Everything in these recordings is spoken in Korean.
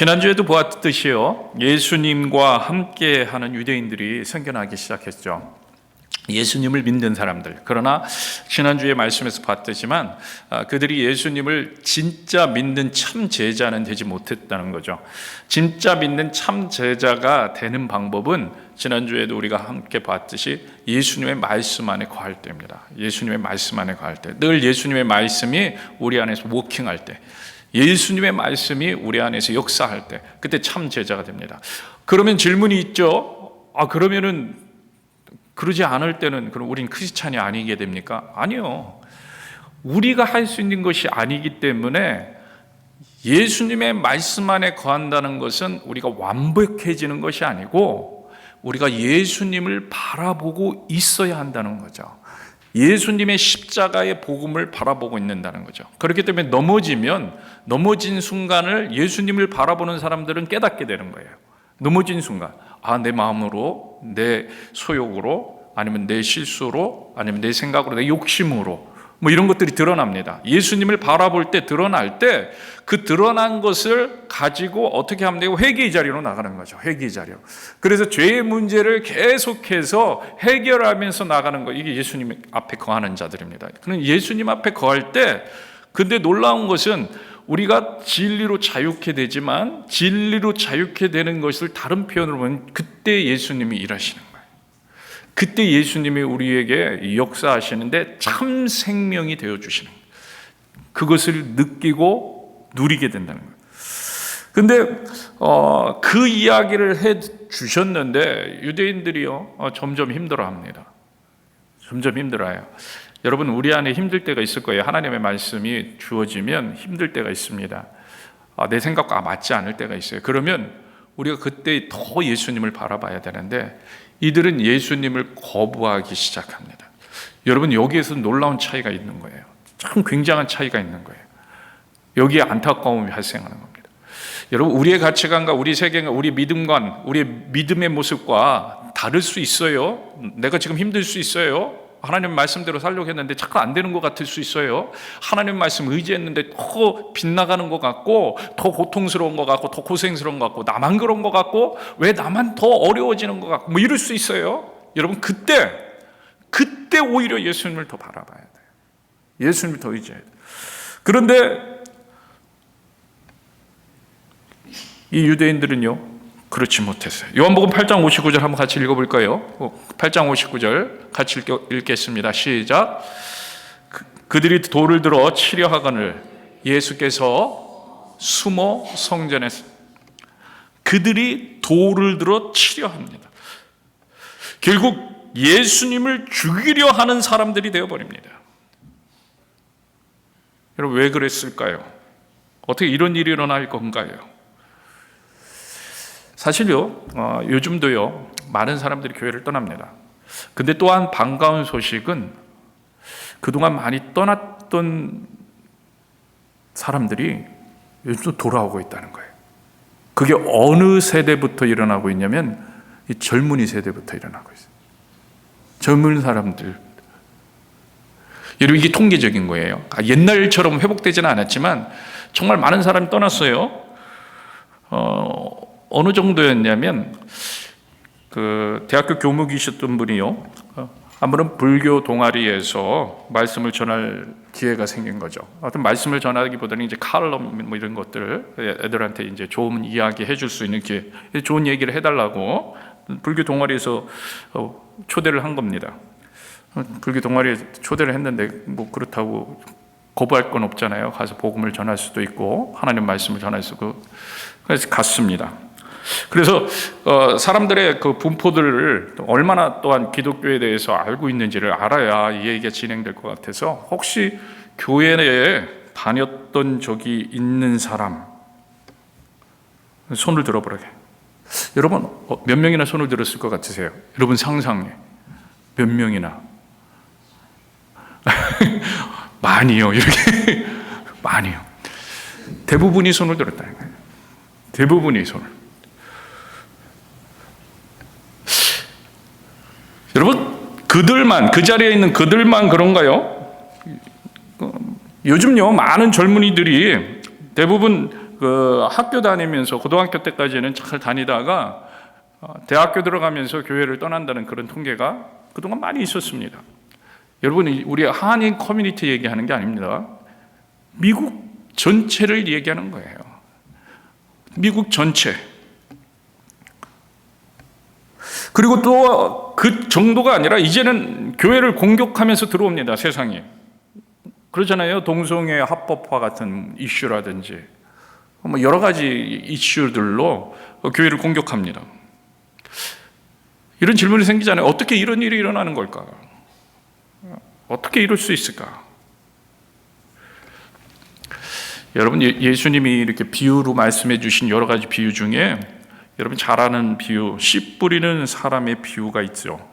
지난주에도 보았듯이요, 예수님과 함께하는 유대인들이 생겨나기 시작했죠. 예수님을 믿는 사람들. 그러나 지난주에 말씀에서 봤듯이만 그들이 예수님을 진짜 믿는 참 제자는 되지 못했다는 거죠. 진짜 믿는 참 제자가 되는 방법은 지난주에도 우리가 함께 봤듯이 예수님의 말씀 안에 거할 때입니다. 예수님의 말씀 안에 거할 때, 늘 예수님의 말씀이 우리 안에서 워킹할 때, 예수님의 말씀이 우리 안에서 역사할 때, 그때 참 제자가 됩니다. 그러면 질문이 있죠. 그러면은 그러지 않을 때는 그럼 우린 크리스찬이 아니게 됩니까? 아니요. 우리가 할 수 있는 것이 아니기 때문에 예수님의 말씀 안에 거한다는 것은 우리가 완벽해지는 것이 아니고 우리가 예수님을 바라보고 있어야 한다는 거죠. 예수님의 십자가의 복음을 바라보고 있는다는 거죠. 그렇기 때문에 넘어진 순간을 예수님을 바라보는 사람들은 깨닫게 되는 거예요. 넘어진 순간, 내 마음으로, 내 소욕으로, 아니면 내 실수로, 아니면 내 생각으로, 내 욕심으로 이런 것들이 드러납니다. 예수님을 바라볼 때, 드러날 때 그 드러난 것을 가지고 어떻게 하면 되고, 회개의 자리로 나가는 거죠. 회개의 자리로. 그래서 죄의 문제를 계속해서 해결하면서 나가는 거, 이게 예수님 앞에 거하는 자들입니다. 그럼 예수님 앞에 거할 때, 근데 놀라운 것은 우리가 진리로 자유케 되지만 진리로 자유케 되는 것을 다른 표현으로 보면 그때 예수님이 일하시는 거예요. 그때 예수님이 우리에게 역사하시는데 참 생명이 되어주시는 거예요. 그것을 느끼고 누리게 된다는 거예요. 근데 그 이야기를 해 주셨는데 유대인들이요, 점점 힘들어합니다. 점점 힘들어요. 여러분, 우리 안에 힘들 때가 있을 거예요. 하나님의 말씀이 주어지면 힘들 때가 있습니다. 내 생각과 맞지 않을 때가 있어요. 그러면 우리가 그때 더 예수님을 바라봐야 되는데 이들은 예수님을 거부하기 시작합니다. 여러분, 여기에서 놀라운 차이가 있는 거예요. 참 굉장한 차이가 있는 거예요. 여기에 안타까움이 발생하는 겁니다. 여러분, 우리의 가치관과 우리 세계관, 우리 믿음관, 우리의 믿음의 모습과 다를 수 있어요. 내가 지금 힘들 수 있어요. 하나님 말씀대로 살려고 했는데 자꾸 안 되는 것 같을 수 있어요. 하나님 말씀 의지했는데 더 빗나가는 것 같고, 더 고통스러운 것 같고, 더 고생스러운 것 같고, 나만 그런 것 같고, 왜 나만 더 어려워지는 것 같고, 이럴 수 있어요. 여러분, 그때 오히려 예수님을 더 바라봐야 돼요. 예수님을 더 의지해야 돼요. 그런데 이 유대인들은요, 그렇지 못했어요. 요한복음 8장 59절 한번 같이 읽어볼까요? 8장 59절 같이 읽겠습니다. 시작. 그들이 돌을 들어 치려 하거늘 예수께서 숨어 성전에, 그들이 돌을 들어 치려 합니다. 결국 예수님을 죽이려 하는 사람들이 되어버립니다. 여러분, 왜 그랬을까요? 어떻게 이런 일이 일어날 건가요? 사실요, 요즘도요, 많은 사람들이 교회를 떠납니다. 근데 또한 반가운 소식은 그동안 많이 떠났던 사람들이 요즘 또 돌아오고 있다는 거예요. 그게 어느 세대부터 일어나고 있냐면 이 젊은이 세대부터 일어나고 있어요. 젊은 사람들. 여러분, 이게 통계적인 거예요. 옛날처럼 회복되지는 않았지만 정말 많은 사람이 떠났어요. 어느 정도였냐면 그 대학교 교무이셨던 분이요, 한 번은 불교 동아리에서 말씀을 전할 기회가 생긴 거죠. 어떤 말씀을 전하기보다는 이제 칼럼 이런 것들 애들한테 이제 좋은 이야기 해줄 수 있는 기회, 좋은 얘기를 해달라고 불교 동아리에서 초대를 한 겁니다. 불교 동아리에 초대를 했는데 그렇다고 거부할 건 없잖아요. 가서 복음을 전할 수도 있고 하나님 말씀을 전할 수 있고, 그래서 갔습니다. 그래서 사람들의 그 분포들을 얼마나 또한 기독교에 대해서 알고 있는지를 알아야 이 얘기가 진행될 것 같아서, 혹시 교회에 다녔던 적이 있는 사람 손을 들어보라게. 여러분, 몇 명이나 손을 들었을 것 같으세요? 여러분 상상해. 몇 명이나? 많이요. 이렇게 많이요. 대부분이 손을 들었다는 거예요. 대부분이 손을. 여러분, 그 자리에 있는 그들만 그런가요? 요즘요, 많은 젊은이들이 대부분 그 학교 다니면서 고등학교 때까지는 잘 다니다가 대학교 들어가면서 교회를 떠난다는 그런 통계가 그동안 많이 있었습니다. 여러분, 우리 한인 커뮤니티 얘기하는 게 아닙니다. 미국 전체를 얘기하는 거예요. 미국 전체. 그리고 또 그 정도가 아니라 이제는 교회를 공격하면서 들어옵니다, 세상에. 그러잖아요. 동성애 합법화 같은 이슈라든지 뭐 여러 가지 이슈들로 교회를 공격합니다. 이런 질문이 생기잖아요. 어떻게 이런 일이 일어나는 걸까? 어떻게 이럴 수 있을까? 여러분, 예수님이 이렇게 비유로 말씀해 주신 여러 가지 비유 중에 여러분 잘 아는 비유, 씨 뿌리는 사람의 비유가 있죠.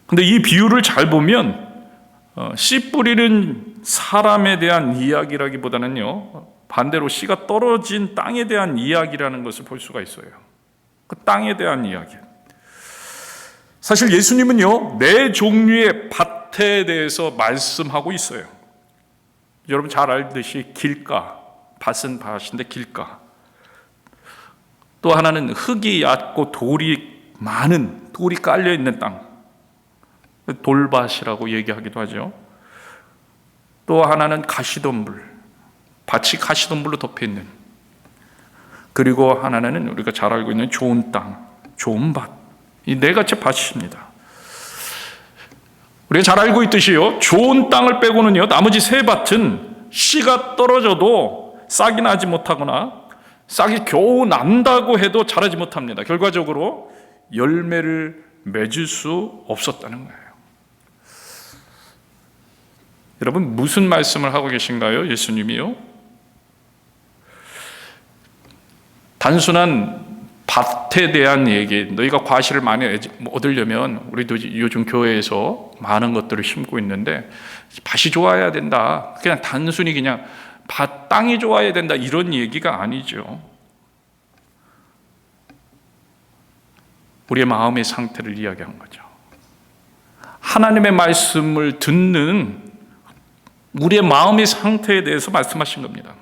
근데 이 비유를 잘 보면 씨 뿌리는 사람에 대한 이야기라기보다는요, 반대로 씨가 떨어진 땅에 대한 이야기라는 것을 볼 수가 있어요. 그 땅에 대한 이야기. 사실 예수님은요, 네 종류의 밭에 대해서 말씀하고 있어요. 여러분 잘 알듯이 길가, 밭은 밭인데 길가. 또 하나는 흙이 얕고 돌이 많은, 돌이 깔려 있는 땅, 돌밭이라고 얘기하기도 하죠. 또 하나는 가시덤불, 밭이 가시덤불로 덮여 있는. 그리고 하나는 우리가 잘 알고 있는 좋은 땅, 좋은 밭. 이 네 가지 밭입니다. 우리가 잘 알고 있듯이요, 좋은 땅을 빼고는요, 나머지 세 밭은 씨가 떨어져도 싹이 나지 못하거나 싹이 겨우 난다고 해도 자라지 못합니다. 결과적으로 열매를 맺을 수 없었다는 거예요. 여러분, 무슨 말씀을 하고 계신가요? 예수님이요? 단순한 밭에 대한 얘기, 너희가 과실을 많이 얻으려면 우리도 요즘 교회에서 많은 것들을 심고 있는데 밭이 좋아야 된다. 그냥 단순히 그냥 밭, 땅이 좋아야 된다, 이런 얘기가 아니죠. 우리의 마음의 상태를 이야기한 거죠. 하나님의 말씀을 듣는 우리의 마음의 상태에 대해서 말씀하신 겁니다.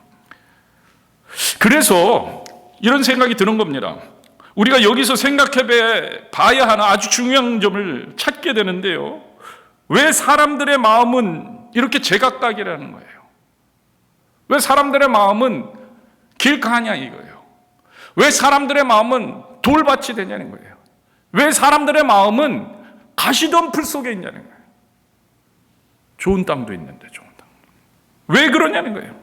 그래서 이런 생각이 드는 겁니다. 우리가 여기서 생각해 봐야 하는 아주 중요한 점을 찾게 되는데요, 왜 사람들의 마음은 이렇게 제각각이라는 거예요? 왜 사람들의 마음은 길가냐 이거예요. 왜 사람들의 마음은 돌밭이 되냐는 거예요. 왜 사람들의 마음은 가시덤불 속에 있냐는 거예요. 좋은 땅도 있는데 좋은 땅. 왜 그러냐는 거예요.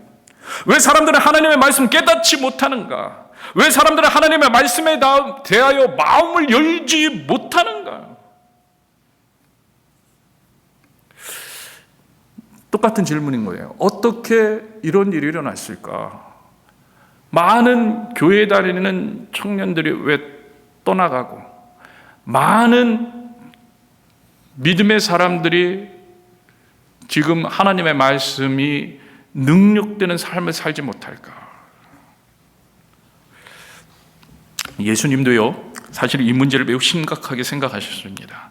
왜 사람들은 하나님의 말씀 깨닫지 못하는가? 왜 사람들은 하나님의 말씀에 대하여 마음을 열지 못하는가? 똑같은 질문인 거예요. 어떻게 이런 일이 일어났을까? 많은 교회 다니는 청년들이 왜 떠나가고, 많은 믿음의 사람들이 지금 하나님의 말씀이 능력되는 삶을 살지 못할까? 예수님도요, 사실 이 문제를 매우 심각하게 생각하셨습니다.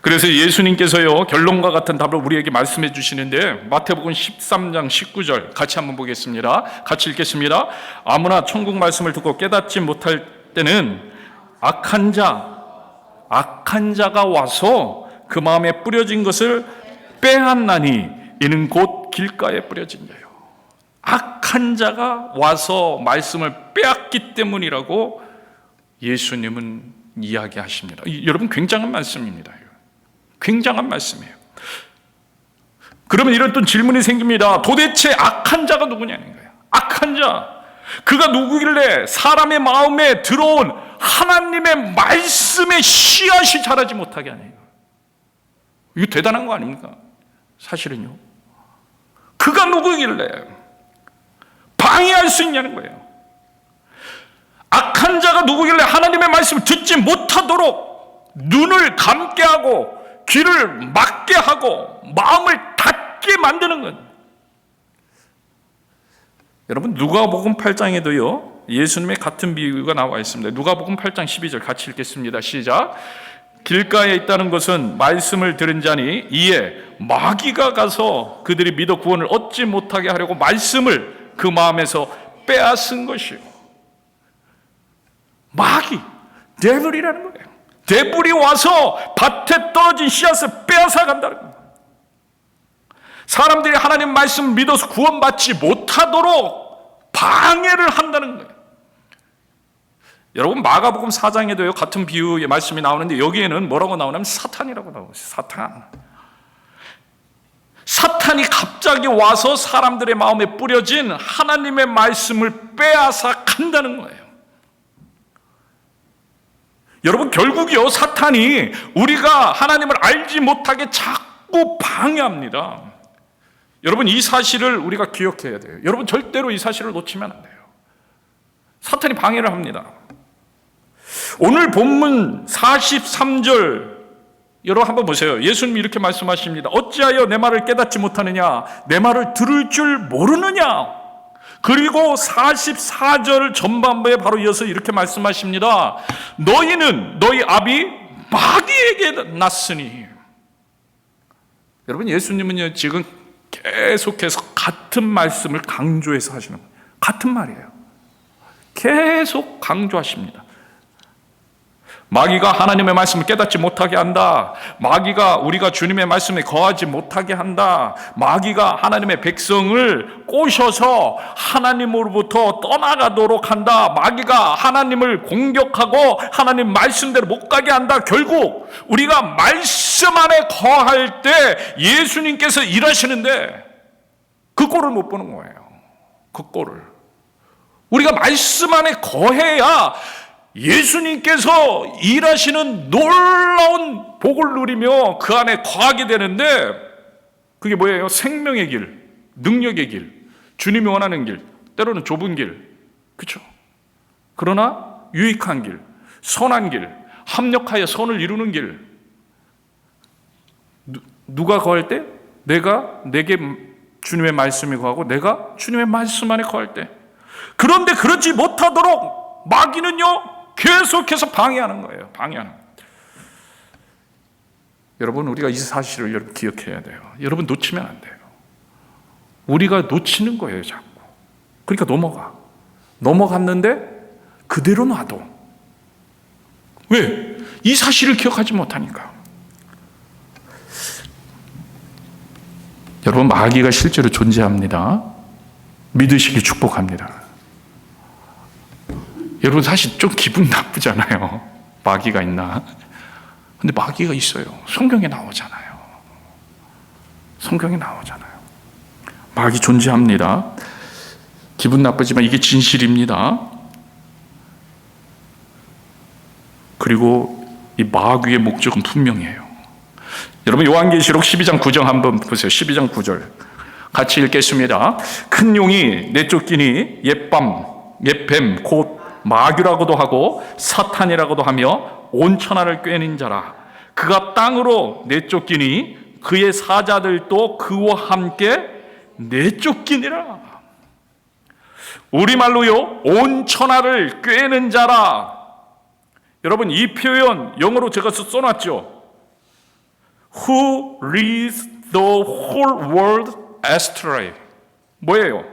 그래서 예수님께서요, 결론과 같은 답을 우리에게 말씀해 주시는데, 마태복음 13장 19절 같이 한번 보겠습니다. 같이 읽겠습니다. 아무나 천국 말씀을 듣고 깨닫지 못할 때는 악한 자가 와서 그 마음에 뿌려진 것을 빼앗나니 이는 곧 길가에 뿌려진 자요. 악한 자가 와서 말씀을 빼앗기 때문이라고 예수님은 이야기하십니다. 여러분, 굉장한 말씀입니다. 굉장한 말씀이에요. 그러면 이런 또 질문이 생깁니다. 도대체 악한 자가 누구냐는 거예요. 악한 자, 그가 누구길래 사람의 마음에 들어온 하나님의 말씀의 씨앗이 자라지 못하게 하네요. 이거 대단한 거 아닙니까? 사실은요, 그가 누구길래 방해할 수 있냐는 거예요. 악한 자가 누구길래 하나님의 말씀을 듣지 못하도록 눈을 감게 하고 귀를 막게 하고 마음을 닫게 만드는 것. 여러분, 누가복음 8장에도요 예수님의 같은 비유가 나와 있습니다. 누가복음 8장 12절 같이 읽겠습니다. 시작. 길가에 있다는 것은 말씀을 들은 자니 이에 마귀가 가서 그들이 믿어 구원을 얻지 못하게 하려고 말씀을 그 마음에서 빼앗은 것이요. 마귀, 데블이라는 거예요. 데블이 와서 밭에 떨어진 씨앗을 빼앗아 간다는 거예요. 사람들이 하나님 말씀을 믿어서 구원받지 못하도록 방해를 한다는 거예요. 여러분, 마가복음 4장에도요 같은 비유의 말씀이 나오는데 여기에는 뭐라고 나오냐면 사탄이라고 나오고 있어요. 사탄이 갑자기 와서 사람들의 마음에 뿌려진 하나님의 말씀을 빼앗아 간다는 거예요. 여러분, 결국이요 사탄이 우리가 하나님을 알지 못하게 자꾸 방해합니다. 여러분, 이 사실을 우리가 기억해야 돼요. 여러분, 절대로 이 사실을 놓치면 안 돼요. 사탄이 방해를 합니다. 오늘 본문 43절 여러분 한번 보세요. 예수님이 이렇게 말씀하십니다. 어찌하여 내 말을 깨닫지 못하느냐? 내 말을 들을 줄 모르느냐? 그리고 44절 전반부에 바로 이어서 이렇게 말씀하십니다. 너희는 너희 아비 마귀에게 났으니. 여러분, 예수님은요 지금 계속해서 같은 말씀을 강조해서 하시는 거예요. 같은 말이에요. 계속 강조하십니다. 마귀가 하나님의 말씀을 깨닫지 못하게 한다. 마귀가 우리가 주님의 말씀에 거하지 못하게 한다. 마귀가 하나님의 백성을 꼬셔서 하나님으로부터 떠나가도록 한다. 마귀가 하나님을 공격하고 하나님 말씀대로 못 가게 한다. 결국 우리가 말씀 안에 거할 때 예수님께서 일하시는데 그 꼴을 못 보는 거예요. 그 꼴을. 우리가 말씀 안에 거해야 예수님께서 일하시는 놀라운 복을 누리며 그 안에 거하게 되는데 그게 뭐예요? 생명의 길, 능력의 길, 주님이 원하는 길, 때로는 좁은 길, 그렇죠? 그러나 유익한 길, 선한 길, 합력하여 선을 이루는 길. 누가 거할 때? 내게 주님의 말씀이 거하고 내가 주님의 말씀 안에 거할 때. 그런데 그러지 못하도록 마귀는요 계속해서 방해하는 거예요. 방해하는 거예요. 여러분, 우리가 이 사실을 여러분 기억해야 돼요. 여러분, 놓치면 안 돼요. 우리가 놓치는 거예요, 자꾸. 그러니까 넘어갔는데 그대로 놔도. 왜? 이 사실을 기억하지 못하니까. 여러분, 마귀가 실제로 존재합니다. 믿으시길 축복합니다. 여러분, 사실 좀 기분 나쁘잖아요. 마귀가 있나? 근데 마귀가 있어요. 성경에 나오잖아요. 성경에 나오잖아요. 마귀 존재합니다. 기분 나쁘지만 이게 진실입니다. 그리고 이 마귀의 목적은 분명해요. 여러분, 요한계시록 12장 9절 한번 보세요. 12장 9절 같이 읽겠습니다. 큰 용이 내쫓기니 옛뱀 곧 마귀라고도 하고 사탄이라고도 하며 온 천하를 꿰는 자라. 그가 땅으로 내쫓기니 그의 사자들도 그와 함께 내쫓기니라. 우리말로요 온 천하를 꿰는 자라. 여러분, 이 표현 영어로 제가 써놨죠. Who leads the whole world astray. 뭐예요?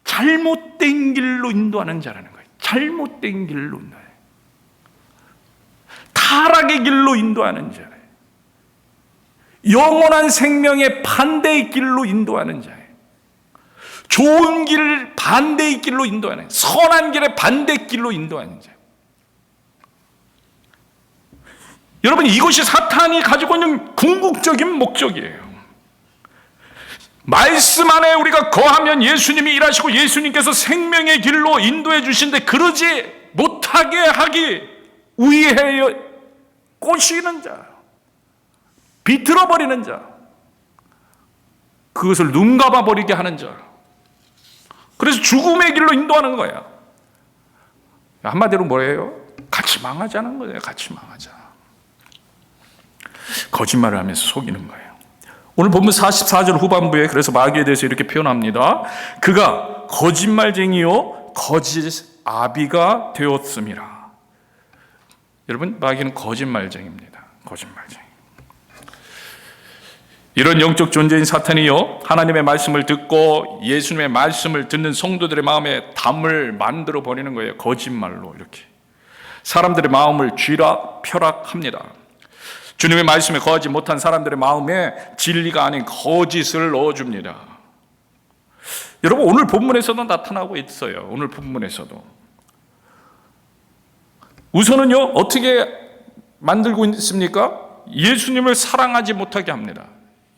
잘못된 길로 인도하는 자라는 거예요. 잘못된 길로 인도해요. 타락의 길로 인도하는 자예요. 영원한 생명의 반대의 길로 인도하는 자예요. 좋은 길 반대의 길로 인도하는, 선한 길의 반대 길로 인도하는 자예요. 여러분, 이것이 사탄이 가지고 있는 궁극적인 목적이에요. 말씀 안에 우리가 거하면 예수님이 일하시고 예수님께서 생명의 길로 인도해 주시는데 그러지 못하게 하기 위해 꼬시는 자, 비틀어 버리는 자, 그것을 눈 감아 버리게 하는 자. 그래서 죽음의 길로 인도하는 거야. 한마디로 뭐예요? 같이 망하자는 거예요. 같이 망하자. 거짓말을 하면서 속이는 거예요. 오늘 본문 44절 후반부에 그래서 마귀에 대해서 이렇게 표현합니다. 그가 거짓말쟁이요 거짓 아비가 되었음이라. 여러분, 마귀는 거짓말쟁이입니다. 거짓말쟁이. 이런 영적 존재인 사탄이요, 하나님의 말씀을 듣고 예수님의 말씀을 듣는 성도들의 마음에 담을 만들어 버리는 거예요. 거짓말로 이렇게 사람들의 마음을 쥐락펴락합니다. 주님의 말씀에 거하지 못한 사람들의 마음에 진리가 아닌 거짓을 넣어줍니다. 여러분, 오늘 본문에서도 나타나고 있어요. 오늘 본문에서도 우선은요, 어떻게 만들고 있습니까? 예수님을 사랑하지 못하게 합니다.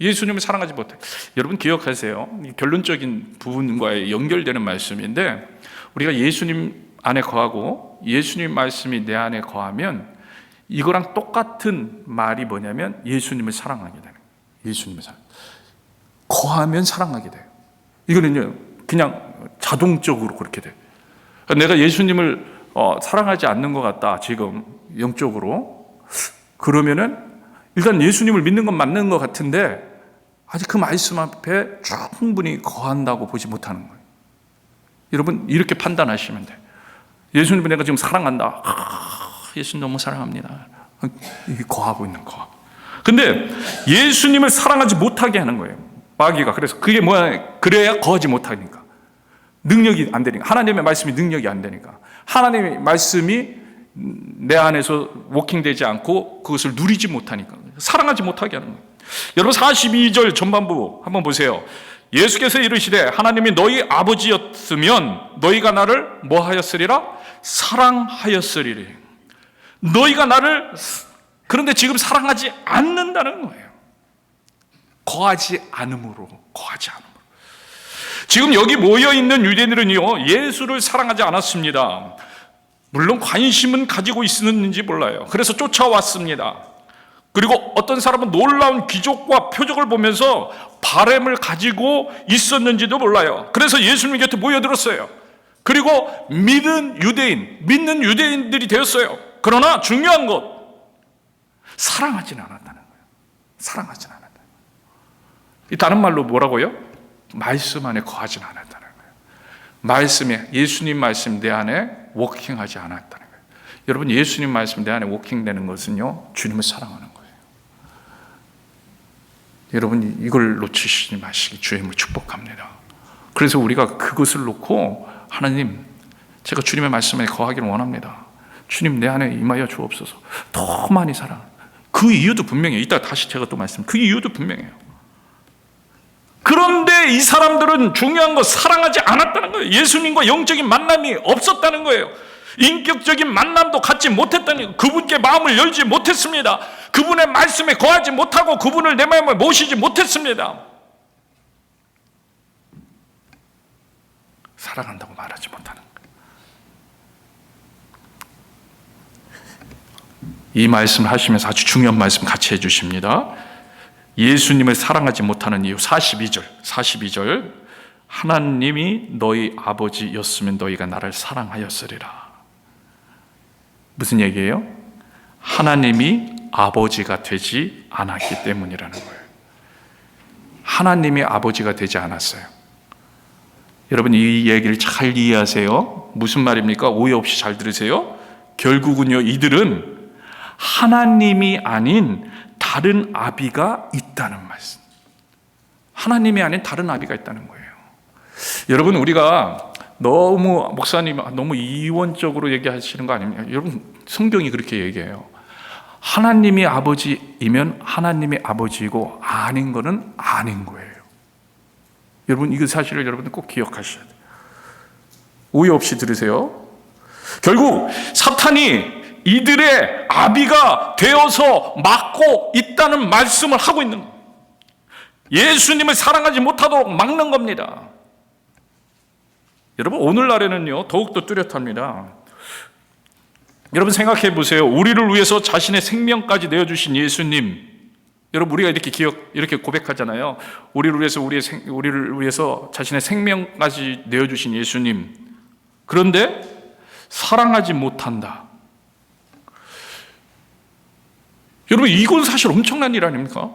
예수님을 사랑하지 못해. 여러분 기억하세요. 결론적인 부분과의 연결되는 말씀인데, 우리가 예수님 안에 거하고 예수님 말씀이 내 안에 거하면 이거랑 똑같은 말이 뭐냐면 예수님을 사랑하게 되는 거예요. 예수님을 거하면 사랑하게 돼요. 이거는요, 그냥 자동적으로 그렇게 돼요. 내가 예수님을 사랑하지 않는 것 같다, 지금 영적으로. 그러면은 일단 예수님을 믿는 건 맞는 것 같은데 아직 그 말씀 앞에 충분히 거한다고 보지 못하는 거예요. 여러분, 이렇게 판단하시면 돼요. 예수님을 내가 지금 사랑한다. 예수님 너무 사랑합니다. 이게 거하고 있는 거. 근데 예수님을 사랑하지 못하게 하는 거예요, 마귀가. 그래서 그게 뭐야? 그래야 거하지 못하니까. 능력이 안 되니까. 하나님의 말씀이 능력이 안 되니까. 하나님의 말씀이 내 안에서 워킹되지 않고 그것을 누리지 못하니까. 사랑하지 못하게 하는 거예요. 여러분, 42절 전반부 한번 보세요. 예수께서 이르시되 하나님이 너희 아버지였으면 너희가 나를 뭐 하였으리라? 사랑하였으리리. 너희가 나를, 그런데 지금 사랑하지 않는다는 거예요. 거하지 않음으로. 지금 여기 모여있는 유대인들은요, 예수를 사랑하지 않았습니다. 물론 관심은 가지고 있었는지 몰라요. 그래서 쫓아왔습니다. 그리고 어떤 사람은 놀라운 기적과 표적을 보면서 바램을 가지고 있었는지도 몰라요. 그래서 예수님 곁에 모여들었어요. 그리고 믿는 유대인들이 되었어요. 그러나 중요한 것, 사랑하지는 않았다는 거예요. 사랑하지는 않았다는 거예요. 다른 말로 뭐라고요? 말씀 안에 거하지는 않았다는 거예요. 말씀에, 예수님 말씀 내 안에 워킹하지 않았다는 거예요. 여러분, 예수님 말씀 내 안에 워킹되는 것은요, 주님을 사랑하는 거예요. 여러분, 이걸 놓치시지 마시기 주님을 축복합니다. 그래서 우리가 그것을 놓고, 하나님, 제가 주님의 말씀에 거하기를 원합니다. 주님 내 안에 임하여 주옵소서. 더 많이 사랑. 그 이유도 분명해요. 이따 다시 제가 또 그 이유도 분명해요. 그런데 이 사람들은 중요한 거 사랑하지 않았다는 거예요. 예수님과 영적인 만남이 없었다는 거예요. 인격적인 만남도 갖지 못했다는 거예요. 그분께 마음을 열지 못했습니다. 그분의 말씀에 거하지 못하고 그분을 내 마음에 모시지 못했습니다. 사랑한다고 말하지 못하는 거예요. 이 말씀을 하시면서 아주 중요한 말씀 같이 해주십니다. 예수님을 사랑하지 못하는 이유. 42절 하나님이 너희 아버지였으면 너희가 나를 사랑하였으리라. 무슨 얘기예요? 하나님이 아버지가 되지 않았기 때문이라는 거예요. 하나님이 아버지가 되지 않았어요. 여러분, 이 얘기를 잘 이해하세요. 무슨 말입니까? 오해 없이 잘 들으세요. 결국은요, 이들은 하나님이 아닌 다른 아비가 있다는 말씀. 하나님이 아닌 다른 아비가 있다는 거예요. 여러분, 우리가 너무, 목사님 너무 이원적으로 얘기하시는 거 아닙니까? 여러분, 성경이 그렇게 얘기해요. 하나님이 아버지이면 하나님이 아버지이고 아닌 거는 아닌 거예요. 여러분, 이 사실을 여러분들 꼭 기억하셔야 돼요. 오해 없이 들으세요. 결국 사탄이 이들의 아비가 되어서 막고 있다는 말씀을 하고 있는 거예요. 예수님을 사랑하지 못하도록 막는 겁니다. 여러분, 오늘날에는요, 더욱더 뚜렷합니다. 여러분, 생각해 보세요. 우리를 위해서 자신의 생명까지 내어주신 예수님. 여러분, 우리가 이렇게 고백하잖아요. 우리를 위해서 자신의 생명까지 내어주신 예수님. 그런데 사랑하지 못한다. 여러분, 이건 사실 엄청난 일 아닙니까?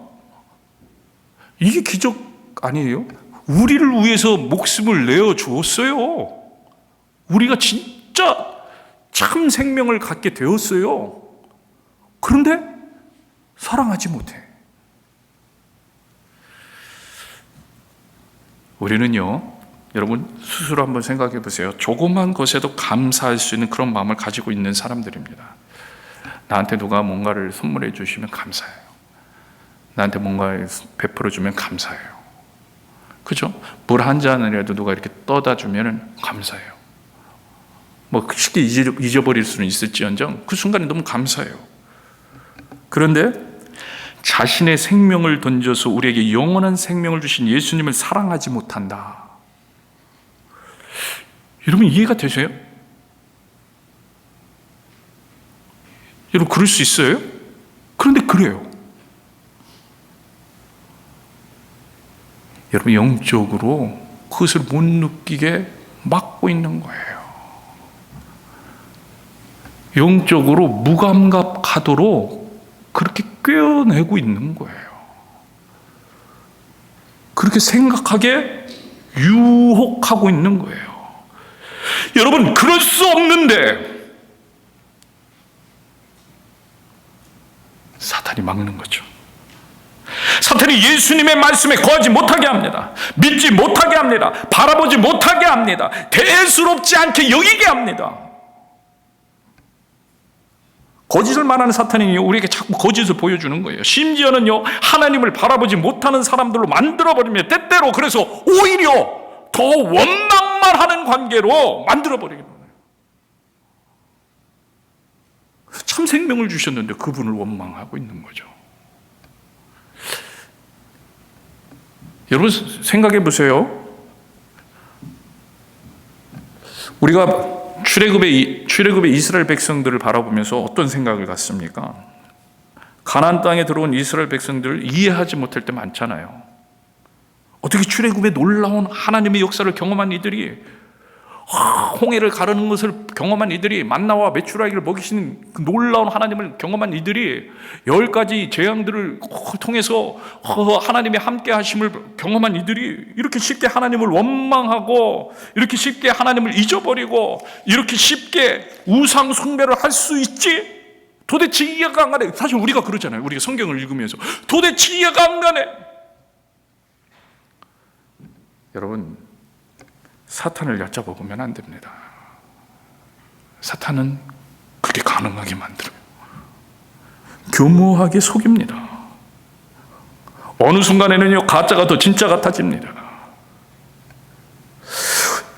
이게 기적 아니에요? 우리를 위해서 목숨을 내어 주었어요. 우리가 진짜 참 생명을 갖게 되었어요. 그런데 사랑하지 못해. 우리는요, 여러분 스스로 한번 생각해 보세요. 조그만 것에도 감사할 수 있는 그런 마음을 가지고 있는 사람들입니다. 나한테 누가 뭔가를 선물해 주시면 감사해요. 나한테 뭔가 베풀어 주면 감사해요. 그죠? 물 한 잔이라도 누가 이렇게 떠다 주면 감사해요. 뭐 쉽게 잊어버릴 수는 있을지언정 그 순간에 너무 감사해요. 그런데 자신의 생명을 던져서 우리에게 영원한 생명을 주신 예수님을 사랑하지 못한다. 여러분 이해가 되세요? 여러분 그럴 수 있어요? 그런데 그래요. 여러분 영적으로 그것을 못 느끼게 막고 있는 거예요. 영적으로 무감각하도록 그렇게 꿰어내고 있는 거예요. 그렇게 생각하게 유혹하고 있는 거예요. 여러분 그럴 수 없는데 사탄이 막는 거죠. 사탄이 예수님의 말씀에 거하지 못하게 합니다. 믿지 못하게 합니다. 바라보지 못하게 합니다. 대수롭지 않게 여기게 합니다. 거짓을 말하는 사탄이 우리에게 자꾸 거짓을 보여주는 거예요. 심지어는요, 하나님을 바라보지 못하는 사람들로 만들어버리며 때때로 그래서 오히려 더 원망만 하는 관계로 만들어버리는 거예요. 참 생명을 주셨는데 그분을 원망하고 있는 거죠. 여러분 생각해 보세요. 우리가 출애굽의 이스라엘 백성들을 바라보면서 어떤 생각을 갖습니까? 가나안 땅에 들어온 이스라엘 백성들을 이해하지 못할 때 많잖아요. 어떻게 출애굽의 놀라운 하나님의 역사를 경험한 이들이, 홍해를 가르는 것을 경험한 이들이, 만나와 메추라기를 먹이시는 그 놀라운 하나님을 경험한 이들이 10가지 재앙들을 통해서 하나님의 함께 하심을 경험한 이들이 이렇게 쉽게 하나님을 원망하고 이렇게 쉽게 하나님을 잊어버리고 이렇게 쉽게 우상 숭배를 할 수 있지? 도대체 이해가 안 가네. 사실 우리가 그러잖아요. 우리가 성경을 읽으면서 도대체 이해가 안 가네. 여러분 사탄을 얕잡아보면 안 됩니다. 사탄은 그게 가능하게 만들어요. 교묘하게 속입니다. 어느 순간에는요, 가짜가 더 진짜 같아집니다.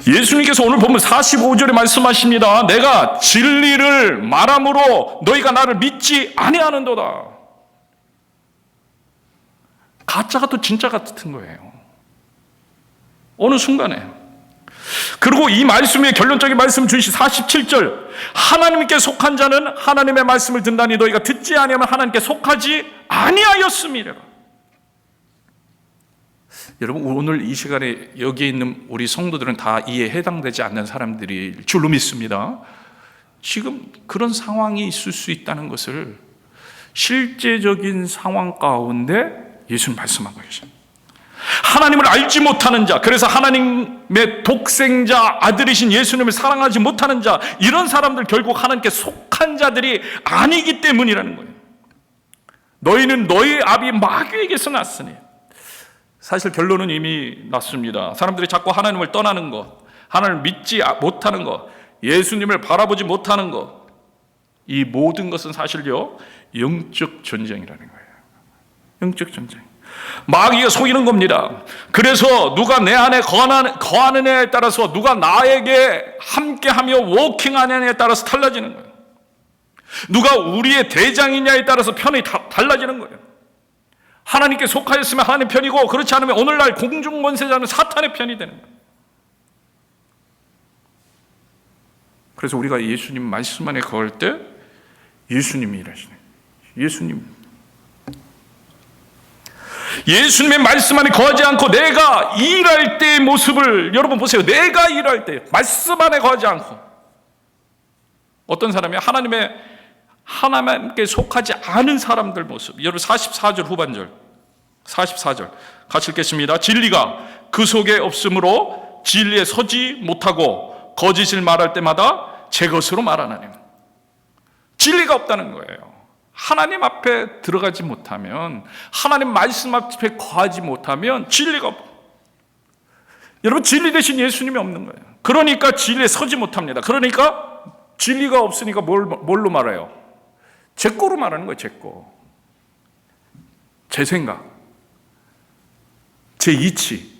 예수님께서 오늘 보면 45절에 말씀하십니다. 내가 진리를 말함으로 너희가 나를 믿지 아니하는도다. 가짜가 더 진짜 같은 거예요. 어느 순간에. 그리고 이 말씀의 결론적인 말씀 주신 47절, 하나님께 속한 자는 하나님의 말씀을 듣나니 너희가 듣지 아니하면 하나님께 속하지 아니하였음이라. 여러분 오늘 이 시간에 여기에 있는 우리 성도들은 다 이에 해당되지 않는 사람들일 줄로 믿습니다. 지금 그런 상황이 있을 수 있다는 것을 실제적인 상황 가운데 예수님 말씀하고 계십니다. 하나님을 알지 못하는 자, 그래서 하나님의 독생자 아들이신 예수님을 사랑하지 못하는 자, 이런 사람들 결국 하나님께 속한 자들이 아니기 때문이라는 거예요. 너희는 너희 아비 마귀에게서 났으니. 사실 결론은 이미 났습니다. 사람들이 자꾸 하나님을 떠나는 것, 하나님을 믿지 못하는 것, 예수님을 바라보지 못하는 것, 이 모든 것은 사실요 영적 전쟁이라는 거예요. 영적 전쟁. 마귀가 속이는 겁니다. 그래서 누가 내 안에 거하느냐에 따라서, 누가 나에게 함께하며 워킹하느냐에 따라서 달라지는 거예요. 누가 우리의 대장이냐에 따라서 편이 달라지는 거예요. 하나님께 속하였으면 하나님 편이고, 그렇지 않으면 오늘날 공중권세자는 사탄의 편이 되는 거예요. 그래서 우리가 예수님 말씀 안에 거할 때 예수님이 일하시네. 예수님의 말씀 안에 거하지 않고 내가 일할 때의 모습을 여러분 보세요. 내가 일할 때 말씀 안에 거하지 않고, 어떤 사람이 하나님께 속하지 않은 사람들 모습. 여러분 44절 후반절, 44절 같이 읽겠습니다. 진리가 그 속에 없으므로 진리에 서지 못하고 거짓을 말할 때마다 제 것으로 말하나니. 진리가 없다는 거예요. 하나님 앞에 들어가지 못하면, 하나님 말씀 앞에 거하지 못하면 진리가 없고, 여러분, 진리 대신 예수님이 없는 거예요. 그러니까 진리에 서지 못합니다. 그러니까 진리가 없으니까 뭘로 말해요? 제 거로 말하는 거예요. 제 거. 제 생각, 제 이치.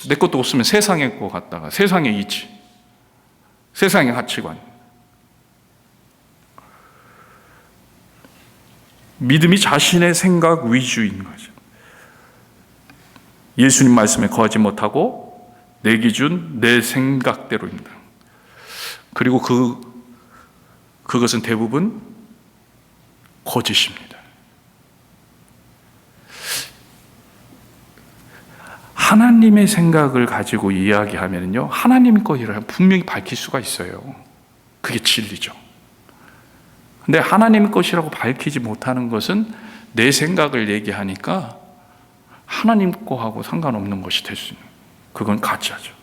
내 것도 없으면 세상의 거 갖다가 세상의 이치, 세상의 가치관. 믿음이 자신의 생각 위주인 거죠. 예수님 말씀에 거하지 못하고 내 기준, 내 생각대로입니다. 그리고 그것은 대부분 거짓입니다. 하나님의 생각을 가지고 이야기하면요, 하나님 것이라 분명히 밝힐 수가 있어요. 그게 진리죠. 근데 하나님 것이라고 밝히지 못하는 것은 내 생각을 얘기하니까 하나님 거하고 상관없는 것이 될 수 있는, 그건 가짜죠.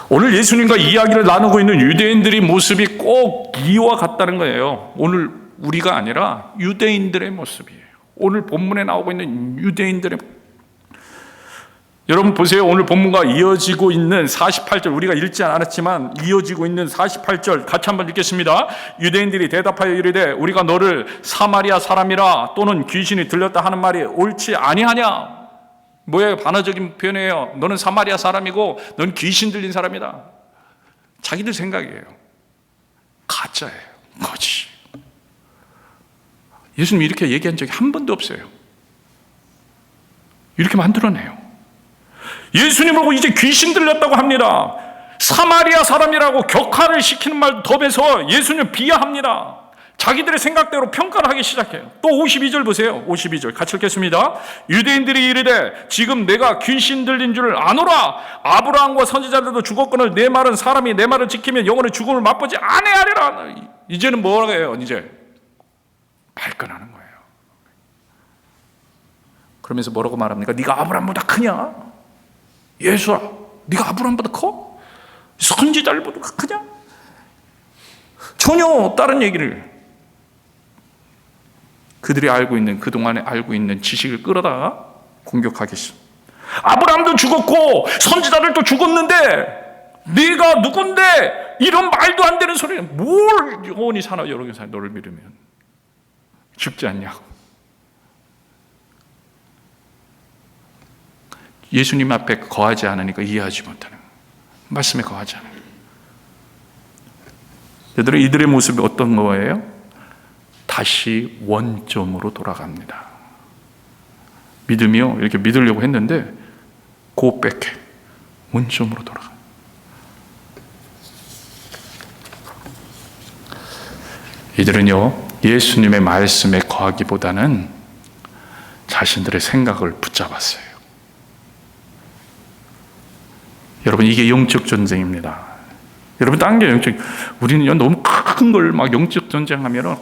오늘 예수님과 이야기를 나누고 있는 유대인들의 모습이 꼭 이와 같다는 거예요. 오늘 우리가 아니라 유대인들의 모습이에요. 오늘 본문에 나오고 있는 유대인들의, 여러분 보세요. 오늘 본문과 이어지고 있는 48절, 우리가 읽지 않았지만 이어지고 있는 48절 같이 한번 읽겠습니다. 유대인들이 대답하여 이르되 우리가 너를 사마리아 사람이라 또는 귀신이 들렸다 하는 말이 옳지 아니하냐. 뭐예요? 반어적인 표현이에요. 너는 사마리아 사람이고 넌 귀신 들린 사람이다. 자기들 생각이에요. 가짜예요. 거짓. 예수님이 이렇게 얘기한 적이 한 번도 없어요. 이렇게 만들어내요. 예수님 보고 이제 귀신 들렸다고 합니다. 사마리아 사람이라고 격하를 시키는 말 더해서 예수님 비하합니다. 자기들의 생각대로 평가를 하기 시작해요. 또 52절 보세요. 52절 같이 읽겠습니다. 유대인들이 이르되 지금 내가 귀신 들린 줄 아노라. 아브라함과 선지자들도 죽었거늘 내 말은 사람이 내 말을 지키면 영원히 죽음을 맛보지 아니하리라. 이제는 뭐라고 해요? 이제 발끈하는 거예요. 그러면서 뭐라고 말합니까? 네가 아브라함보다 크냐? 예수야, 네가 아브라함보다 커? 선지자들보다 크냐? 전혀 다른 얘기를, 그들이 알고 있는, 그동안에 알고 있는 지식을 끌어다가 공격하겠습니다. 아브라함도 죽었고 선지자들도 죽었는데 네가 누군데 이런 말도 안 되는 소리는 뭘 영원히 사나 여러 개 살 너를 믿으면 죽지 않냐고. 예수님 앞에 거하지 않으니까 이해하지 못하는, 말씀에 거하지 않아요. 얘들은 이들의 모습이 어떤 거예요? 다시 원점으로 돌아갑니다. 믿음이요, 이렇게 믿으려고 했는데 go back, 원점으로 돌아가. 이들은요, 예수님의 말씀에 거하기보다는 자신들의 생각을 붙잡았어요. 여러분, 이게 영적 전쟁입니다. 여러분, 딴 게 영적, 우리는 너무 큰 걸 막 영적 전쟁하면은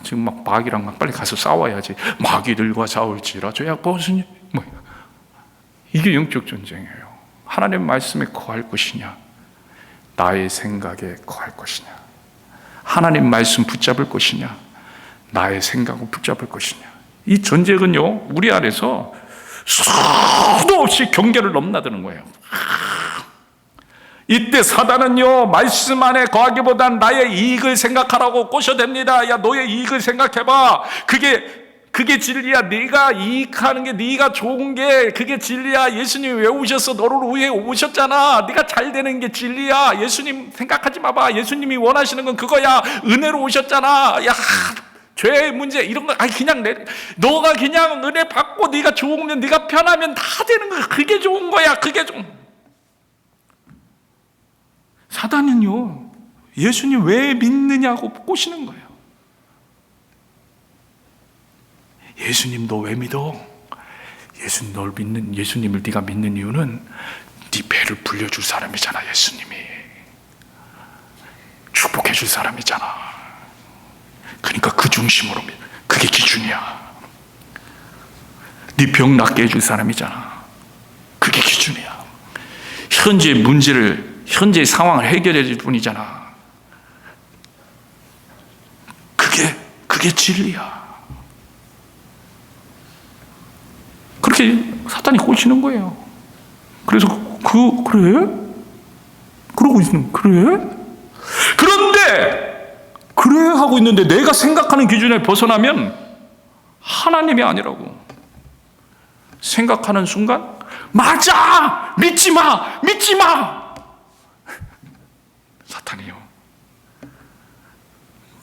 지금 막 마귀랑 막 빨리 가서 싸워야지. 마귀들과 싸울지라 저야 무슨 뭐, 이게 영적 전쟁이에요. 하나님 말씀에 거할 것이냐, 나의 생각에 거할 것이냐, 하나님 말씀 붙잡을 것이냐, 나의 생각을 붙잡을 것이냐. 이 전쟁은요, 우리 안에서 수도 없이 경계를 넘나드는 거예요. 이때 사단은요, 말씀 안에 거하기보단 나의 이익을 생각하라고 꼬셔댑니다. 야, 너의 이익을 생각해봐. 그게 진리야. 네가 이익하는 게, 네가 좋은 게 그게 진리야. 예수님이 왜 오셨어? 너를 위해 오셨잖아. 네가 잘 되는 게 진리야. 예수님 생각하지 마봐. 예수님이 원하시는 건 그거야. 은혜로 오셨잖아. 야, 죄의 문제 이런 거 아니 그냥 너가 그냥 은혜 받고 네가 좋으면, 네가 편하면 다 되는 거야. 그게 좋은 거야. 그게 좀. 사단은요, 예수님 왜 믿느냐고 꼬시는 거예요. 예수님 너 왜 믿어? 예수님을 네가 믿는 이유는 네 배를 불려줄 사람이잖아. 예수님이 축복해줄 사람이잖아. 그러니까 그 중심으로 믿어. 그게 기준이야. 네 병 낫게 해줄 사람이잖아. 그게 기준이야. 현재의 상황을 해결해 줄 뿐이잖아. 그게 진리야. 그렇게 사탄이 꼬시는 거예요. 그래서 그래? 그러고 있는 그래? 그런데 그래 하고 있는데 내가 생각하는 기준에 벗어나면 하나님이 아니라고 생각하는 순간 맞아! 믿지 마! 사탄이요.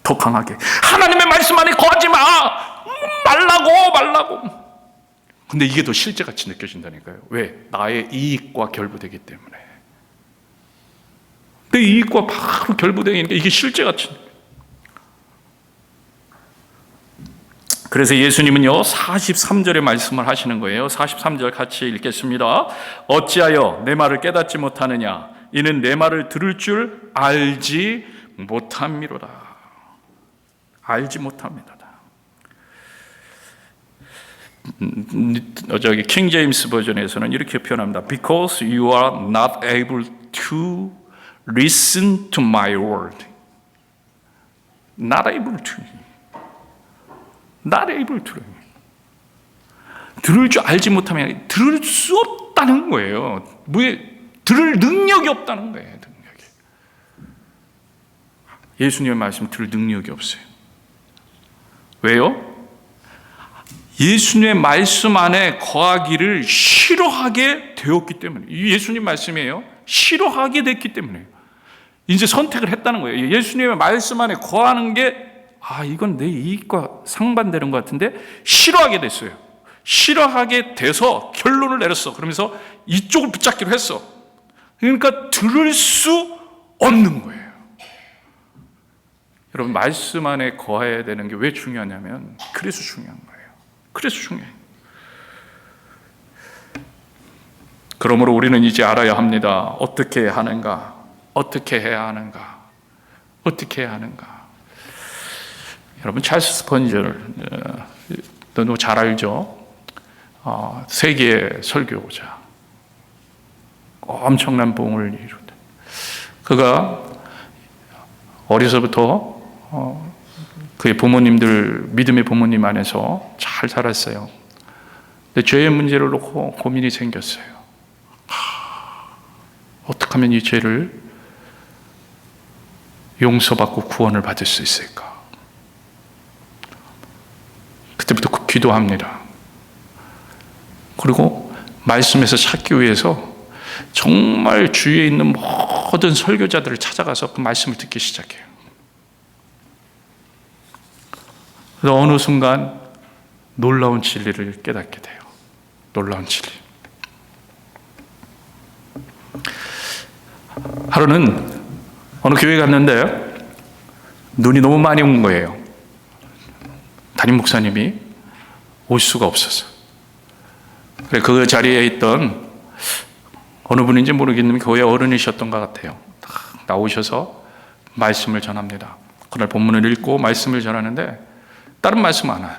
더 강하게 하나님의 말씀 안에 거하지 마! 말라고! 근데 이게 더 실제같이 느껴진다니까요. 왜? 나의 이익과 결부되기 때문에. 내 이익과 바로 결부되니까 이게 실제같이. 그래서 예수님은요 43절에 말씀을 하시는 거예요. 43절 같이 읽겠습니다. 어찌하여 내 말을 깨닫지 못하느냐? 이는 내 말을 들을 줄 알지 못함이로다. 알지 못합니다. 저기 킹 제임스 버전에서는 이렇게 표현합니다. Because you are not able to listen to my word. Not able to. 들을 줄 알지 못하면 들을 수 없다는 거예요. 들을 능력이 없다는 거예요. 예수님의 말씀 들을 능력이 없어요. 왜요? 예수님의 말씀 안에 거하기를 싫어하게 되었기 때문에. 예수님 말씀이에요. 싫어하게 됐기 때문에 이제 선택을 했다는 거예요. 예수님의 말씀 안에 거하는 게 이건 내 이익과 상반되는 것 같은데 싫어하게 됐어요. 싫어하게 돼서 결론을 내렸어. 그러면서 이쪽을 붙잡기로 했어. 그러니까 들을 수 없는 거예요. 여러분 말씀 안에 거해야 되는 게 왜 중요하냐면 그래서 중요한 거예요. 그래서 중요해요. 그러므로 우리는 이제 알아야 합니다. 어떻게 하는가? 어떻게 해야 하는가? 여러분 찰스 스펀저를 너무 잘 알죠? 세계 설교자, 엄청난 봉을 이루다. 그가 어려서부터 그의 부모님들, 믿음의 부모님 안에서 잘 자랐어요. 근데 죄의 문제를 놓고 고민이 생겼어요. 어떻게 하면 이 죄를 용서받고 구원을 받을 수 있을까? 그때부터 기도합니다. 그리고 말씀에서 찾기 위해서 정말 주위에 있는 모든 설교자들을 찾아가서 그 말씀을 듣기 시작해요. 그래서 어느 순간 놀라운 진리를 깨닫게 돼요. 놀라운 진리. 하루는 어느 교회 갔는데 눈이 너무 많이 온 거예요. 담임 목사님이 올 수가 없었어. 그 자리에 있던 어느 분인지 모르겠는데 교회 어른이셨던 것 같아요. 나오셔서 말씀을 전합니다. 그날 본문을 읽고 말씀을 전하는데 다른 말씀 안 와요.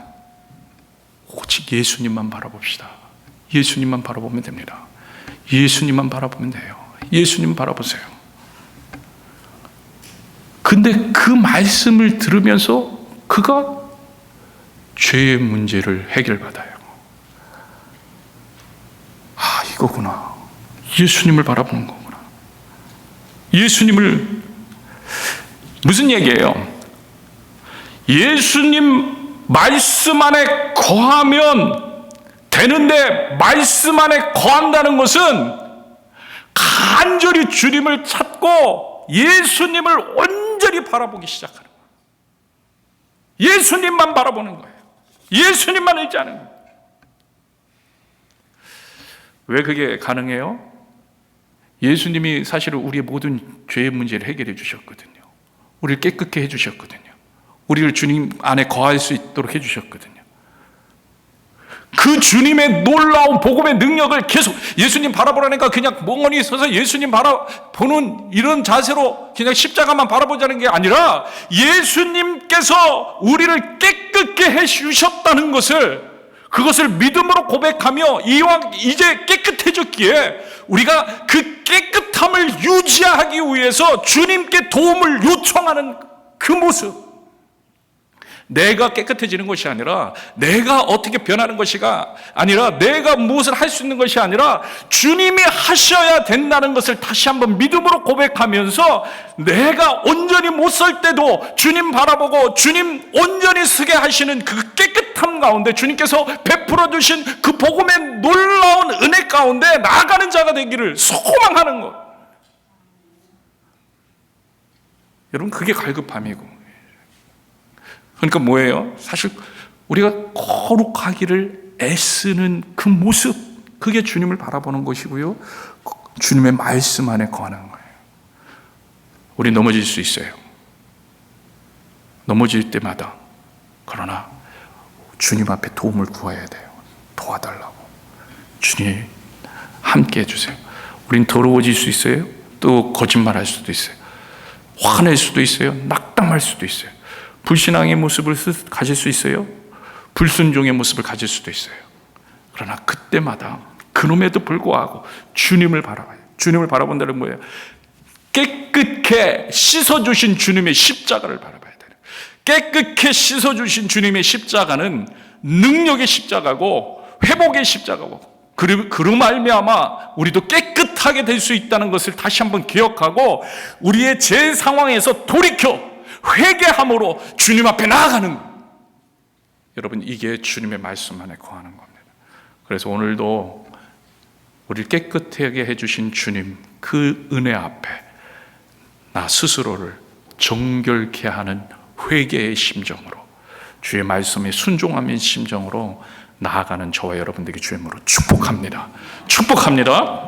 오직 예수님만 바라봅시다. 예수님만 바라보면 됩니다. 예수님만 바라보면 돼요. 예수님 바라보세요. 근데 그 말씀을 들으면서 그가 죄의 문제를 해결받아요. 이거구나. 예수님을 바라보는 거구나. 예수님을, 무슨 얘기예요? 예수님 말씀 안에 거하면 되는데 말씀 안에 거한다는 것은 간절히 주님을 찾고 예수님을 온전히 바라보기 시작하는 거예요. 예수님만 바라보는 거예요. 예수님만 의지하는 거예요. 왜 그게 가능해요? 예수님이 사실은 우리의 모든 죄의 문제를 해결해 주셨거든요. 우리를 깨끗게 해 주셨거든요. 우리를 주님 안에 거할 수 있도록 해 주셨거든요. 그 주님의 놀라운 복음의 능력을 계속 예수님 바라보라니까 그냥 멍하니 서서 예수님 바라보는 이런 자세로 그냥 십자가만 바라보자는 게 아니라 예수님께서 우리를 깨끗게 해 주셨다는 것을, 그것을 믿음으로 고백하며 이왕 이제 깨끗해졌기에 우리가 그 깨끗함을 유지하기 위해서 주님께 도움을 요청하는 그 모습, 내가 깨끗해지는 것이 아니라, 내가 어떻게 변하는 것이가 아니라, 내가 무엇을 할 수 있는 것이 아니라 주님이 하셔야 된다는 것을 다시 한번 믿음으로 고백하면서, 내가 온전히 못 설 때도 주님 바라보고 주님 온전히 서게 하시는 그 깨끗함 가운데, 주님께서 베풀어 주신 그 복음의 놀라운 은혜 가운데 나아가는 자가 되기를 소망하는 것. 여러분, 그게 갈급함이고, 그러니까 뭐예요? 사실 우리가 거룩하기를 애쓰는 그 모습, 그게 주님을 바라보는 것이고요, 주님의 말씀 안에 거하는 거예요. 우리 넘어질 수 있어요. 넘어질 때마다. 그러나 주님 앞에 도움을 구해야 돼요. 도와달라고. 주님 함께 해주세요. 우린 더러워질 수 있어요. 또 거짓말할 수도 있어요. 화낼 수도 있어요. 낙담할 수도 있어요. 불신앙의 모습을 가질 수 있어요. 불순종의 모습을 가질 수도 있어요. 그러나 그때마다 그럼에도 불구하고 주님을 바라봐요. 주님을 바라본다는 뭐예요? 깨끗게 씻어주신 주님의 십자가를 바라봐야 돼요. 깨끗게 씻어주신 주님의 십자가는 능력의 십자가고 회복의 십자가고, 그로 말미암아 우리도 깨끗하게 될 수 있다는 것을 다시 한번 기억하고, 우리의 제 상황에서 돌이켜 회개함으로 주님 앞에 나아가는, 여러분, 이게 주님의 말씀 안에 거하는 겁니다. 그래서 오늘도 우리를 깨끗하게 해주신 주님, 그 은혜 앞에 나 스스로를 정결케 하는 회개의 심정으로, 주의 말씀에 순종하는 심정으로 나아가는 저와 여러분들에게 주의 이름으로 축복합니다. 축복합니다.